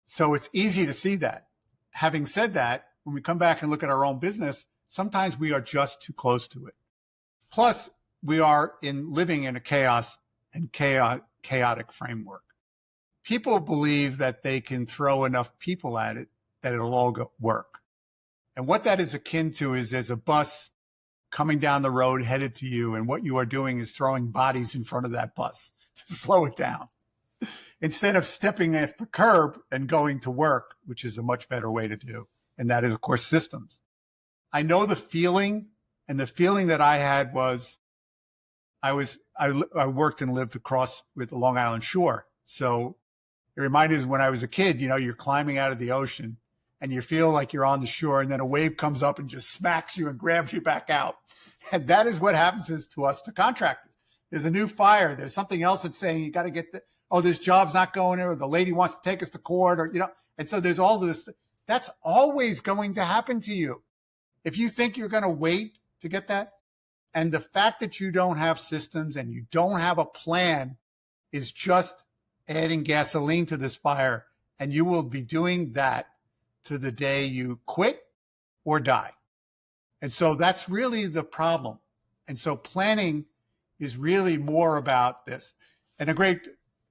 So it's easy to see that. Having said that, when we come back and look at our own business, sometimes we are just too close to it. Plus, we are living in a chaotic framework. People believe that they can throw enough people at it that it'll all work. And what that is akin to is there's a bus coming down the road headed to you, and what you are doing is throwing bodies in front of that bus to slow it down. Instead of stepping off the curb and going to work, which is a much better way to do. And that is, of course, systems. I know the feeling, and the feeling that I had was I worked and lived across with the Long Island shore. So it reminded me when I was a kid, you're climbing out of the ocean and you feel like you're on the shore, and then a wave comes up and just smacks you and grabs you back out. And that is what happens to us, to contractors. There's a new fire. There's something else that's saying you got to get this job's not going there, or the lady wants to take us to court, or, and so there's all this. That's always going to happen to you. If you think you're going to wait to get that, and the fact that you don't have systems and you don't have a plan is just adding gasoline to this fire, and you will be doing that to the day you quit or die. And so that's really the problem. And so planning is really more about this. And the great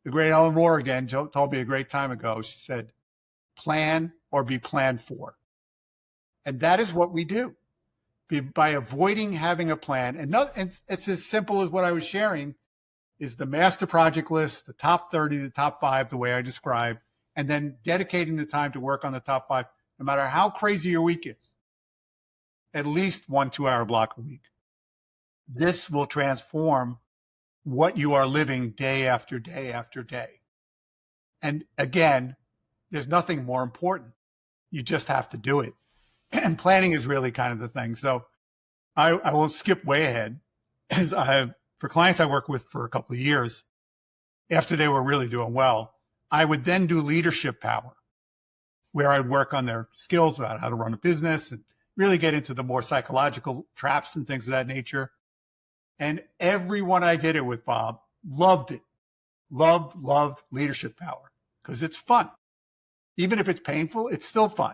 Ellen Moore again told me a great time ago. She said, plan or be planned for. And that is what we do by avoiding having a plan. And it's as simple as what I was sharing is the master project list, the top 30, the top 5, the way I described, and then dedicating the time to work on the top 5, no matter how crazy your week is, at least 1 2-hour block a week. This will transform what you are living day after day after day. And again, there's nothing more important. You just have to do it. And planning is really kind of the thing. So I will skip way ahead. For clients I worked with for a couple of years, after they were really doing well, I would then do leadership power, where I'd work on their skills about how to run a business and really get into the more psychological traps and things of that nature. And everyone I did it with, Bob, loved it. Loved leadership power because it's fun. Even if it's painful, it's still fun.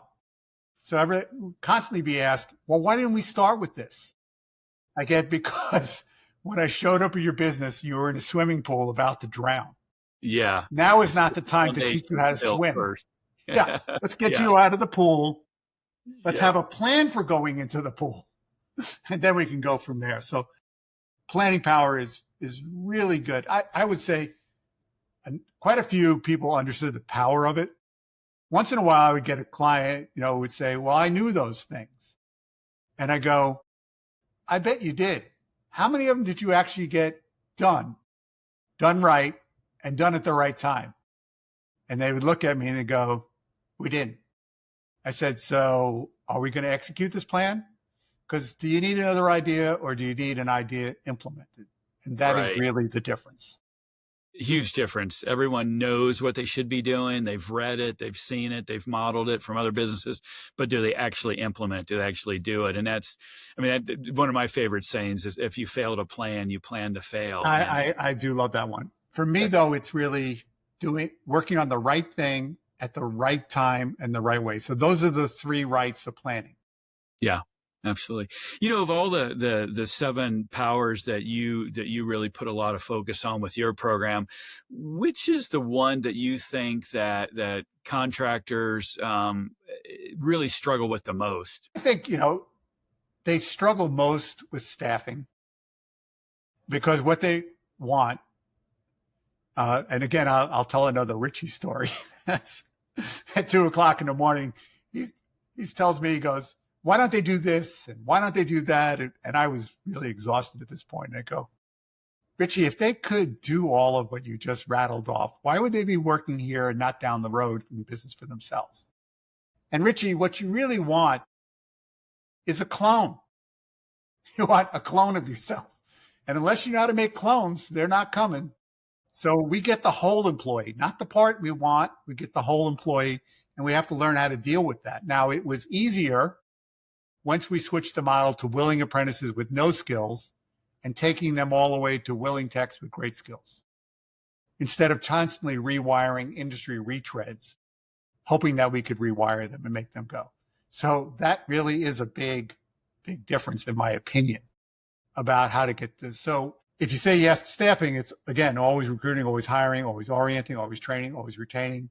So I would constantly be asked, well, why didn't we start with this? I get, because when I showed up at your business, you were in a swimming pool about to drown. Yeah. Now is not the time to teach you how to swim. First. Yeah. Let's get you out of the pool. Let's have a plan for going into the pool. And then we can go from there. So planning power is really good. I would say quite a few people understood the power of it. Once in a while, I would get a client, who would say, well, I knew those things. And I go, I bet you did. How many of them did you actually get done right, and done at the right time? And they would look at me and they'd go, we didn't. I said, so are we going to execute this plan? Because do you need another idea, or do you need an idea implemented? And that is really the difference. Huge difference. Everyone knows what they should be doing. They've read it. They've seen it. They've modeled it from other businesses. But do they actually implement? Do they actually do it? And that's, one of my favorite sayings is, if you fail to plan, you plan to fail. I do love that one. For me, though, it's really working on the right thing at the right time and the right way. So those are the 3 rights of planning. Yeah. Absolutely. Of all the 7 powers that you really put a lot of focus on with your program, which is the one that you think that contractors really struggle with the most? I think, they struggle most with staffing, because what they want, and again, I'll tell another Richie story. At 2:00 in the morning, he tells me, he goes, why don't they do this? And why don't they do that? And I was really exhausted at this point. And I go, Richie, if they could do all of what you just rattled off, why would they be working here and not down the road in the business for themselves? And Richie, what you really want is a clone. You want a clone of yourself. And unless you know how to make clones, they're not coming. So we get the whole employee, not the part we want. We get the whole employee, and we have to learn how to deal with that. Now, it was easier once we switched the model to willing apprentices with no skills and taking them all the way to willing techs with great skills, instead of constantly rewiring industry retreads, hoping that we could rewire them and make them go. So that really is a big, big difference, in my opinion, about how to get this. So if you say yes to staffing, it's, again, always recruiting, always hiring, always orienting, always training, always retaining.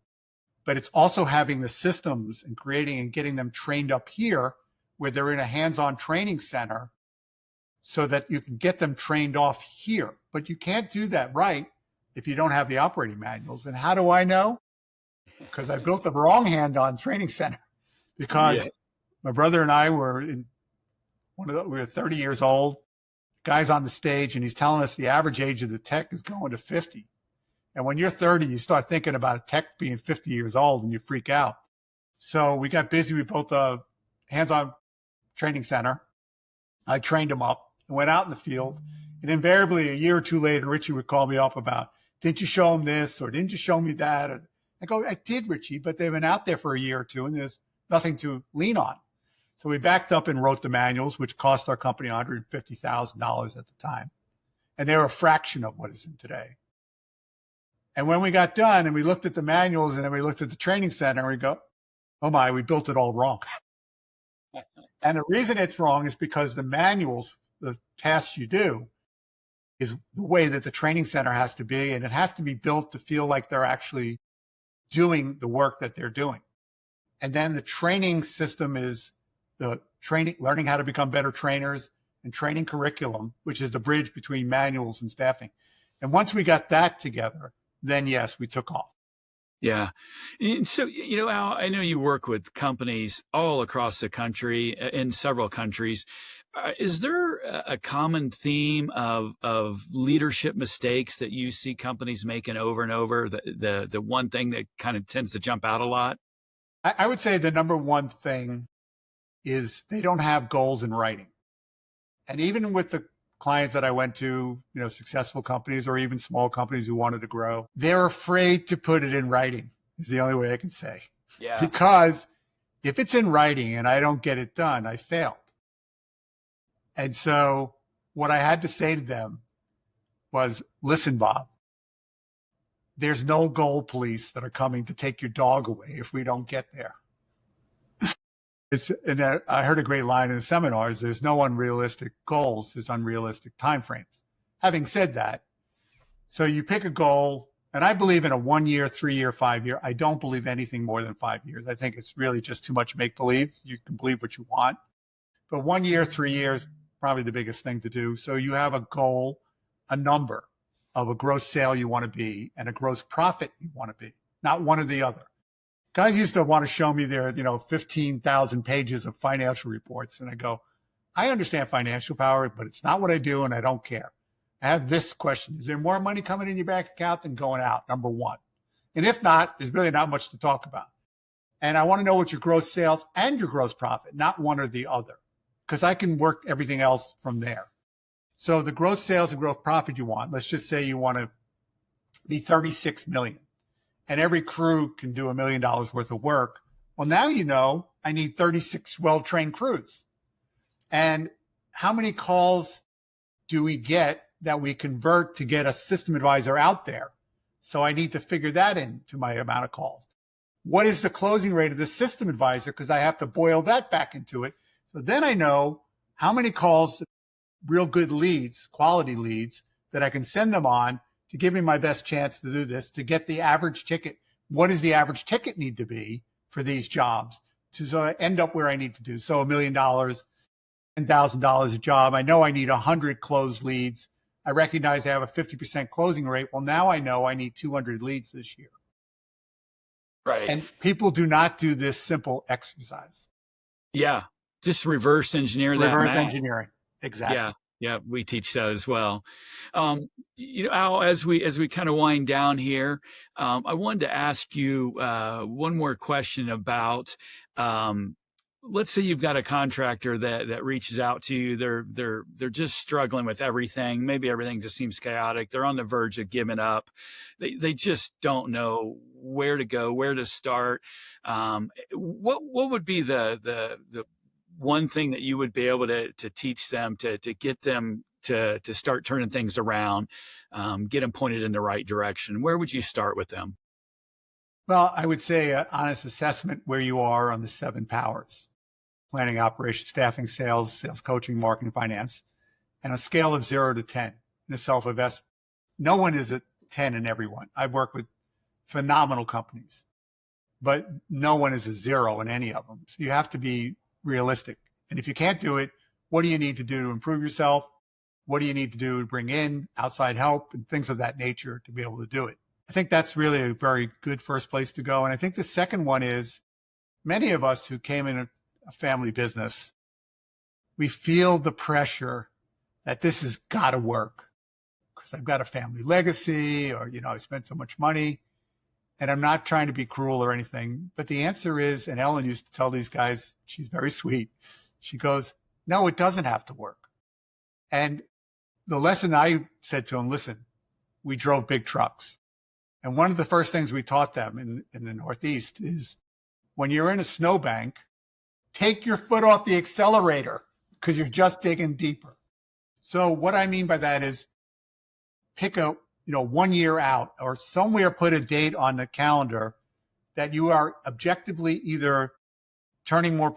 But it's also having the systems and creating and getting them trained up here, where they're in a hands-on training center, so that you can get them trained off here. But you can't do that right if you don't have the operating manuals. And how do I know? Because I built the wrong hands-on training center, because my brother and I were we were 30 years old. Guy's on the stage and he's telling us the average age of the tech is going to 50. And when you're 30, you start thinking about a tech being 50 years old and you freak out. So we got busy. We built a hands-on training center. I trained him up and went out in the field. And invariably, a year or two later, Richie would call me up about, didn't you show him this, or didn't you show me that? I go, I did, Richie, but they've been out there for a year or two and there's nothing to lean on. So we backed up and wrote the manuals, which cost our company $150,000 at the time. And they were a fraction of what is in today. And when we got done and we looked at the manuals and then we looked at the training center and we go, oh my, we built it all wrong. And the reason it's wrong is because the manuals, the tasks you do, is the way that the training center has to be. And it has to be built to feel like they're actually doing the work that they're doing. And then the training system is the training, learning how to become better trainers, and training curriculum, which is the bridge between manuals and staffing. And once we got that together, then yes, we took off. Yeah. And so, Al, I know you work with companies all across the country, in several countries. Is there a common theme of leadership mistakes that you see companies making over and over? The one thing that kind of tends to jump out a lot? I would say the number one thing is they don't have goals in writing. And even with the clients that I went to, successful companies or even small companies who wanted to grow, they're afraid to put it in writing is the only way I can say. Yeah. Because if it's in writing and I don't get it done, I failed. And so what I had to say to them was, listen, Bob, there's no goal police that are coming to take your dog away if we don't get there. And I heard a great line in the seminars, there's no unrealistic goals, there's unrealistic timeframes. Having said that, so you pick a goal, and I believe in a 1 year, 3 year, 5 year. I don't believe anything more than 5 years. I think it's really just too much make-believe. You can believe what you want. But 1 year, 3 years, probably the biggest thing to do. So you have a goal, a number of a gross sale you want to be and a gross profit you want to be, not one or the other. Guys used to want to show me their, 15,000 pages of financial reports. And I go, I understand financial power, but it's not what I do and I don't care. I have this question. Is there more money coming in your bank account than going out? Number one. And if not, there's really not much to talk about. And I want to know what your gross sales and your gross profit, not one or the other, because I can work everything else from there. So the gross sales and gross profit you want, let's just say you want to be 36 million. And every crew can do $1 million worth of work. Well, now I need 36 well-trained crews. And how many calls do we get that we convert to get a system advisor out there? So I need to figure that into my amount of calls. What is the closing rate of the system advisor? Because I have to boil that back into it. So then I know how many calls, real good leads, quality leads, that I can send them on to give me my best chance to do this, to get the average ticket. What does the average ticket need to be for these jobs to end up where I need to do? So $1 million, $10,000 a job. I know I need 100 closed leads. I recognize I have a 50% closing rate. Well, now I know I need 200 leads this year. Right. And people do not do this simple exercise. Yeah. Just reverse engineer that. Reverse engineering. Exactly. Yeah. Yeah, we teach that as well. Al, as we kind of wind down here, I wanted to ask you one more question about, let's say you've got a contractor that reaches out to you. They're just struggling with everything. Maybe everything just seems chaotic. They're on the verge of giving up. They just don't know where to go, where to start. What would be the one thing that you would be able to teach them to get them to start turning things around, get them pointed in the right direction? Where would you start with them? Well, I would say an honest assessment where you are on the 7 powers: planning, operations, staffing, sales coaching, marketing, finance, and a scale of 0 to 10 in a self-investment. No one is at 10 in everyone. I've worked with phenomenal companies, but no one is a 0 in any of them. So you have to be realistic. And if you can't do it, what do you need to do to improve yourself? What do you need to do to bring in outside help and things of that nature to be able to do it? I think that's really a very good first place to go. And I think the second one is, many of us who came in a family business, we feel the pressure that this has got to work because I've got a family legacy, or, I spent so much money. And I'm not trying to be cruel or anything, but the answer is, and Ellen used to tell these guys, she's very sweet. She goes, no, it doesn't have to work. And the lesson I said to them, listen, we drove big trucks. And one of the first things we taught them in the Northeast is when you're in a snowbank, take your foot off the accelerator because you're just digging deeper. So what I mean by that is pick a 1 year out or somewhere put a date on the calendar that you are objectively either turning more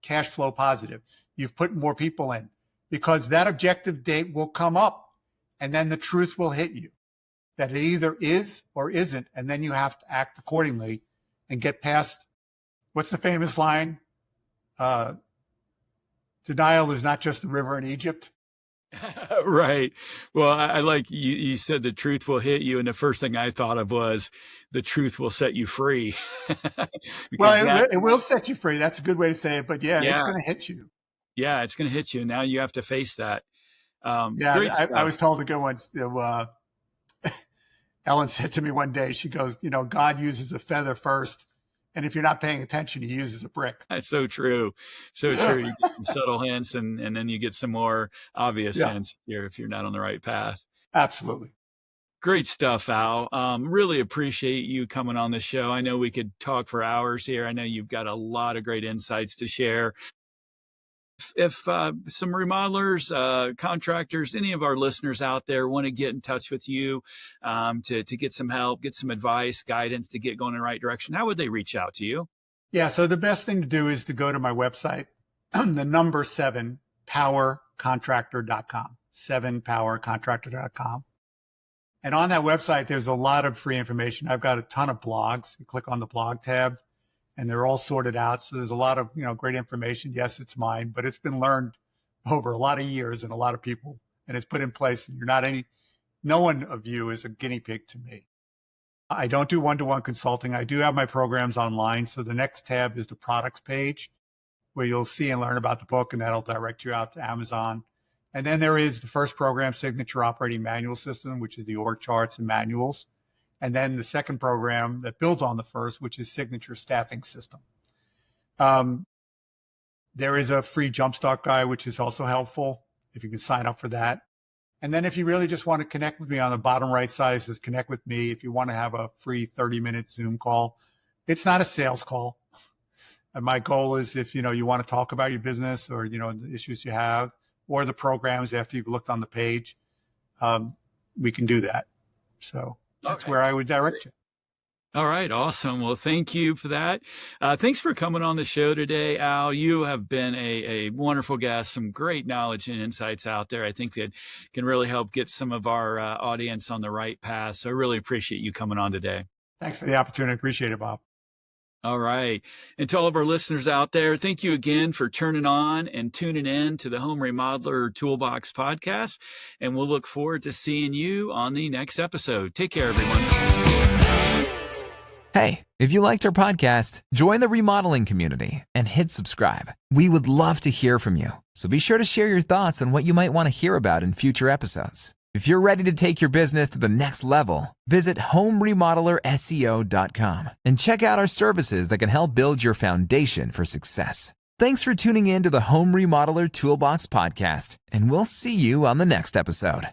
cash flow positive. You've put more people in because that objective date will come up and then the truth will hit you that it either is or isn't. And then you have to act accordingly and get past what's the famous line? Denial is not just the river in Egypt. Right. Well, I like you said the truth will hit you. And the first thing I thought of was the truth will set you free. Well, it will set you free. That's a good way to say it. But yeah. It's going to hit you. Yeah, it's going to hit you. Now you have to face that. I was told a good one. Ellen said to me one day, she goes, God uses a feather first. And if you're not paying attention, he uses a brick. That's so true. So true. You get some subtle hints and then you get some more obvious hints here if you're not on the right path. Absolutely. Great stuff, Al. Really appreciate you coming on the show. I know we could talk for hours here. I know you've got a lot of great insights to share. If some remodelers, contractors, any of our listeners out there want to get in touch with you to get some help, get some advice, guidance to get going in the right direction, how would they reach out to you? Yeah, so the best thing to do is to go to my website, the number 7, powercontractor.com, 7powercontractor.com. And on that website, there's a lot of free information. I've got a ton of blogs. You click on the blog tab. And they're all sorted out. So there's a lot of, great information. Yes, it's mine, but it's been learned over a lot of years and a lot of people, and it's put in place. And no one of you is a guinea pig to me. I don't do one-to-one consulting. I do have my programs online. So the next tab is the products page where you'll see and learn about the book, and that'll direct you out to Amazon. And then there is the first program, Signature Operating Manual System, which is the org charts and manuals. And then the second program that builds on the first, which is Signature Staffing System. There is a free Jumpstart guide, which is also helpful if you can sign up for that. And then if you really just want to connect with me, on the bottom right side, it says connect with me. If you want to have a free 30-minute Zoom call, it's not a sales call. And my goal is if, you want to talk about your business or, the issues you have or the programs after you've looked on the page, we can do that. So that's where I would direct you. All right. Awesome. Well, thank you for that. Thanks for coming on the show today, Al. You have been a wonderful guest, some great knowledge and insights out there. I think that can really help get some of our audience on the right path. So I really appreciate you coming on today. Thanks for the opportunity. Appreciate it, Bob. All right. And to all of our listeners out there, thank you again for turning on and tuning in to the Home Remodeler Toolbox Podcast. And we'll look forward to seeing you on the next episode. Take care, everyone. Hey, if you liked our podcast, join the remodeling community and hit subscribe. We would love to hear from you. So be sure to share your thoughts on what you might want to hear about in future episodes. If you're ready to take your business to the next level, visit homeremodelerSEO.com and check out our services that can help build your foundation for success. Thanks for tuning in to the Home Remodeler Toolbox Podcast, and we'll see you on the next episode.